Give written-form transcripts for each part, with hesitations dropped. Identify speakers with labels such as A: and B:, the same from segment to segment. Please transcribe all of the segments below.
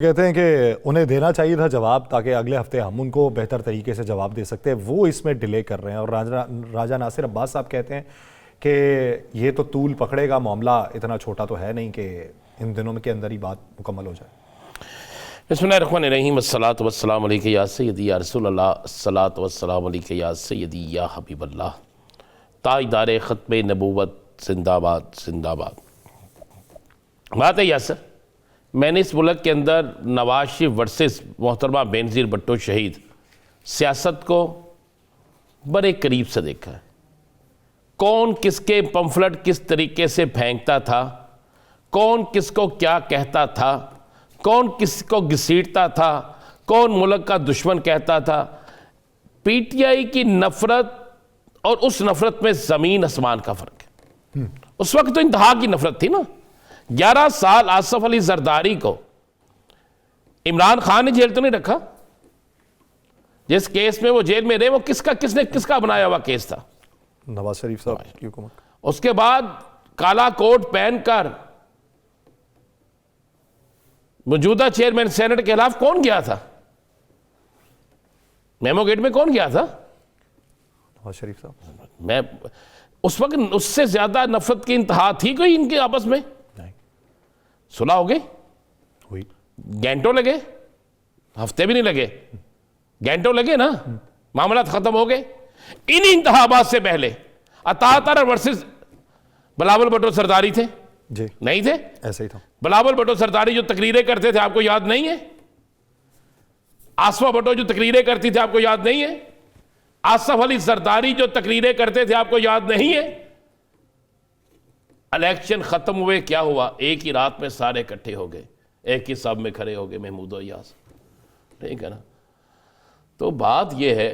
A: कहते हैं कि उन्हें देना चाहिए था जवाब ताकि अगले हफ्ते हम उनको बेहतर तरीके से जवाब दे सकते हैं, वो इसमें डिले कर रहे हैं। और राजा नासिर अब्बास साहब कहते हैं कि ये तो तूल पकड़ेगा, मामला इतना छोटा तो है नहीं कि इन दिनों के अंदर ही बात मुकम्मल हो जाए।
B: बिस्मिल्लाहिर्रहमानिर्रहीम अस्सलातु वस्सलामु अलैका या सय्यदी या रसूलल्लाह अस्सलातु वस्सलामु अलैका या सय्यदी या हबीबल्लाह। ताजदार ख़त्मे नबूवत जिंदाबाद जिंदाबाद। बात है यासर, मैंने इस मुल्क के अंदर नवाज शरीफ वर्सेस मोहतरमा बेनज़ीर भुट्टो शहीद सियासत को बड़े करीब से देखा है। कौन किसके पम्फलेट किस तरीके से फेंकता था, कौन किसको क्या कहता था, कौन किसको घसीटता था, कौन मुल्क का दुश्मन कहता था। पीटीआई की नफरत और उस नफरत में ज़मीन आसमान का फ़र्क है। उस वक्त तो इंतहा की नफरत थी ना। 11 साल आसफ अली जरदारी को इमरान खान ने जेल तो नहीं रखा। जिस केस में वो जेल में रहे वो किसने किसका बनाया हुआ केस था?
A: नवाज शरीफ साहब की हुकूमत।
B: उसके बाद काला कोट पहनकर मौजूदा चेयरमैन सेनेट के खिलाफ कौन गया था? मेमो गेट में कौन गया था?
A: नवाज शरीफ साहब।
B: मैं उस वक्त उससे ज्यादा नफरत की इंतहा थी कोई इनके आपस में?
A: नहीं।
B: सुलह हो गई,
A: हुई,
B: घंटों लगे, हफ्ते भी नहीं लगे, घंटों लगे ना, मामला खत्म हो गए। इन इंतहाबात से पहले अतातर वर्सेस बिलावल भुट्टो सरदारी थे,
A: जी
B: नहीं थे?
A: ऐसा ही था।
B: बिलावल भुट्टो सरदारी जो तकरीरें करते थे आपको याद नहीं है? आसफा भुट्टो जो तकरीरें करती थी आपको याद नहीं है? आसफ अली जरदारी जो तकरीरें करते थे आपको याद नहीं है? इलेक्शन खत्म हुए, क्या हुआ? एक ही रात में सारे इकट्ठे हो गए, एक ही सब में खड़े हो गए, महमूद और यास, ठीक है ना। तो बात यह है,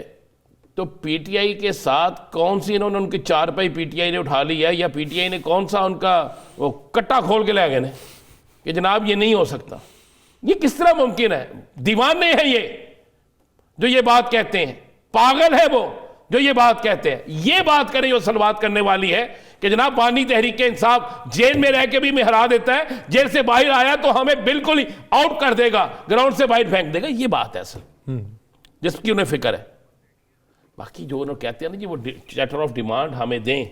B: तो पीटीआई के साथ कौन सी इन्होंने उनकी चारपाई पीटीआई ने उठा ली है, या पीटीआई ने कौन सा उनका वो कट्टा खोल के ले गए कि जनाब ये नहीं हो सकता? ये किस तरह मुमकिन है? दीवाने हैं ये जो ये बात कहते हैं, पागल है वो जो ये बात कहते हैं। ये बात करें जो असल बात करने वाली है कि जनाब बानी तहरीक इंसाफ जेल में रह के भी में हरा देता है, जेल से बाहर आया तो हमें बिल्कुल ही आउट कर देगा, ग्राउंड से बाहर फेंक देगा। ये बात है असल जिसकी उन्हें फिक्र है। बाकी जो उन्होंने कहते हैं ना जी वो चार्टर ऑफ डिमांड हमें दें,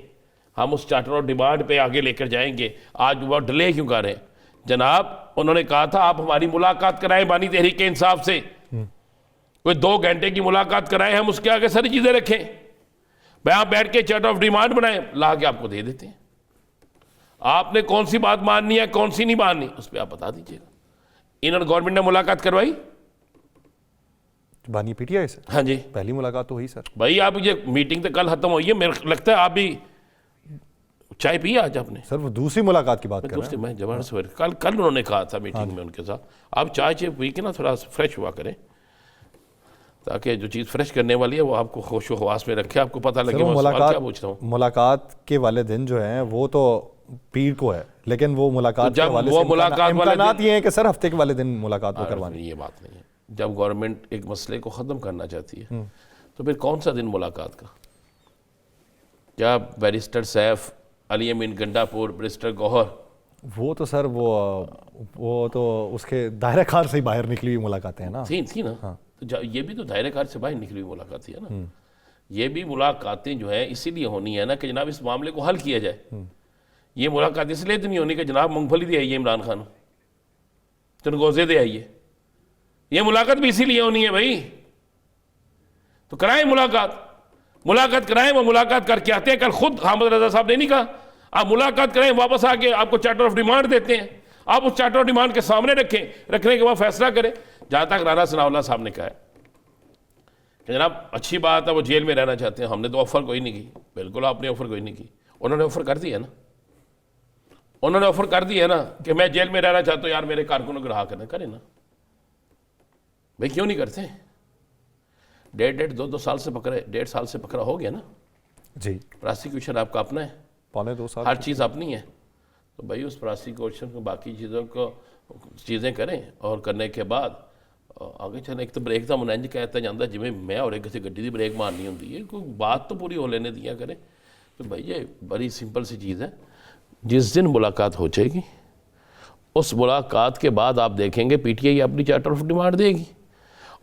B: हम उस चार्टर ऑफ डिमांड पे आगे लेकर जाएंगे। आज वो डिले क्यों कर रहे हैं जनाब? उन्होंने कहा था आप हमारी मुलाकात कराएं बानी तहरीक इंसाफ से, कोई 2 घंटे की मुलाकात कराएं, हम उसके आगे सारी चीजें रखें, वहां बैठ के चार्टर ऑफ डिमांड बनाएं, ला के आपको दे देते हैं। आपने कौन सी बात माननी है कौन सी नहीं माननी उस पर आप बता दीजिएगा। इन्होंने गवर्नमेंट ने मुलाकात करवाई
A: बानी पीटीआई से?
B: हाँ जी,
A: पहली मुलाकात तो हुई सर।
B: भाई आप ये मीटिंग तो कल खत्म हुई है, मेरे लगता है आप भी चाय पी आज आपने?
A: सर वो दूसरी मुलाकात की बात कर रहे हैं।
B: मैं जबरदस्त कल उन्होंने कहा था मीटिंग में उनके साथ, आप चाय पी के ना थोड़ा फ्रेश हुआ करें, ताकि जो चीज़ फ्रेश करने वाली है वो आपको होशो हवास में रखे, आपको पता लगे।
A: मुलाकात
B: क्या पूछ रहा हूँ,
A: मुलाकात के वाले दिन जो है वो तो पीर को है, लेकिन वो मुलाकात
B: तो
A: के वाले
B: वो मुलाकात वाले
A: ये है कि सर हफ्ते के वाले दिन मुलाकात वो करवानी।
B: ये बात नहीं है। जब गवर्नमेंट एक मसले को ख़त्म करना चाहती है तो फिर कौन सा दिन मुलाकात का? क्या बैरिस्टर सैफ, अली अमीन गंडापुर, बैरिस्टर गौहर,
A: वो तो सर वो तो उसके दायरे कार से ही बाहर निकली हुई मुलाकातें हैं ना।
B: थी ना। हाँ। तो ये भी तो दायरे कार से बाहर निकली हुई मुलाकात है ना। ये भी मुलाकातें जो है इसीलिए होनी है ना कि जनाब इस मामले को हल किया जाए। ये मुलाकात इसलिए तो नहीं होनी कि जनाब मूंगफली दे आइए इमरान खान, चनगोजे दे आइए। ये मुलाकात भी इसीलिए होनी है भाई, तो कराएं मुलाकात कराएं। वो मुलाकात करके आते हैं। कल खुद हामिद रजा साहब ने नहीं कहा आप मुलाकात करें, वापस आके आपको चार्टर ऑफ डिमांड देते हैं, आप उस चार्टर ऑफ डिमांड के सामने रखने के बाद फैसला करें। जहां तक राना सनाउल्लाह साहब ने कहा है कि जनाब अच्छी बात है वो जेल में रहना चाहते हैं, हमने तो ऑफर कोई नहीं की। बिल्कुल आपने ऑफर कोई नहीं की, उन्होंने ऑफर कर दिया ना। उन्होंने ऑफर कर दिया ना कि मैं जेल में रहना चाहता हूं, यार मेरे कारकुनों को रहा करना, करें ना भाई, क्यों नहीं करते? 1.5-2 साल से पकड़े, 1.5 साल से पकड़ा हो गया ना
A: जी।
B: प्रोसिक्यूशन आपका अपना है,
A: 1.25 साल
B: हर चीज़ अपनी है। तो भाई उस प्रोसिक्यूशन को बाकी चीज़ों को चीज़ें करें और करने के बाद आगे चले। एक तो ब्रेक का मुनंज कहता जाता जिमें मैं और किसी गड्डी की ब्रेक मारनी होती है, कोई बात तो पूरी हो लेने दिया करें। तो भाई ये बड़ी सिंपल सी चीज़ है, जिस दिन मुलाकात हो जाएगी उस मुलाकात के बाद आप देखेंगे पीटीआई अपनी चार्टर ऑफ डिमांड देगी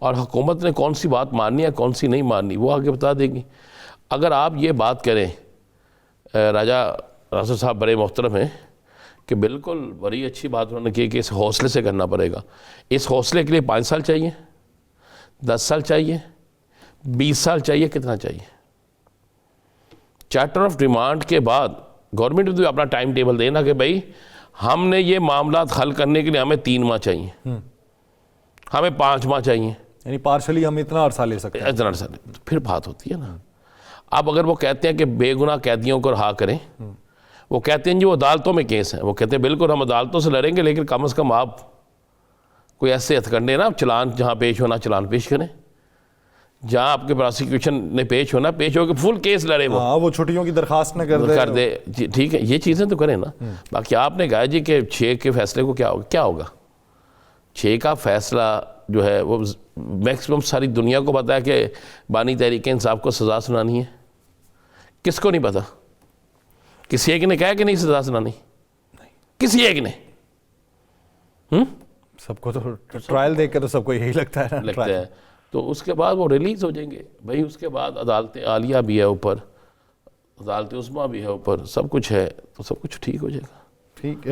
B: और हुकूमत ने कौन सी बात माननी है कौन सी नहीं माननी वो आगे बता देगी। अगर आप ये बात करें, राजा रासर साहब बड़े मोहतरम हैं कि बिल्कुल बड़ी अच्छी बात उन्होंने की कि इस हौसले से करना पड़ेगा। इस हौसले के लिए 5 साल चाहिए, 10 साल चाहिए, 20 साल चाहिए, कितना चाहिए? चार्टर ऑफ डिमांड के बाद गवर्नमेंट भी अपना टाइम टेबल देना कि भाई हमने ये मामला हल करने के लिए हमें 3 माह चाहिए, हमें 5 माह चाहिए,
A: यानी पार्शली हम इतना अरसा ले सकते हैं।
B: इतना अरसा नहीं, फिर बात होती है ना। अब अगर वो कहते हैं कि बेगुनाह कैदियों को रहा करें, वो कहते हैं जी वो अदालतों में केस है, वो कहते हैं बिल्कुल हम अदालतों से लड़ेंगे लेकिन कम से कम आप कोई ऐसे हथकंडे ना चलान जहाँ पेश होना चलान पेश करें, जहाँ आपके प्रोसिक्यूशन ने पेश होना पेश होकर फुल केस लड़े
A: वो छुट्टियों की दरखास्त न कर दे।
B: ठीक है, ये चीज़ें तो करें ना। बाकी आपने कहा जी कि 6 के फैसले को क्या होगा? 6 का फैसला जो है वो मैक्सिमम सारी दुनिया को पता है कि बानी तहरीक इंसाफ को सज़ा सुनानी है। किसको नहीं पता? किसी एक ने कहा कि नहीं सज़ा सुनानी? किसी एक ने?
A: सबको तो ट्रायल देख के तो सबको यही लगता है ना,
B: लगता है। तो उसके बाद वो रिलीज़ हो जाएंगे भाई। उसके बाद अदालत आलिया भी है ऊपर, अदालत उस्मा भी है ऊपर, सब कुछ है, तो सब कुछ ठीक हो जाएगा।
A: ठीक है।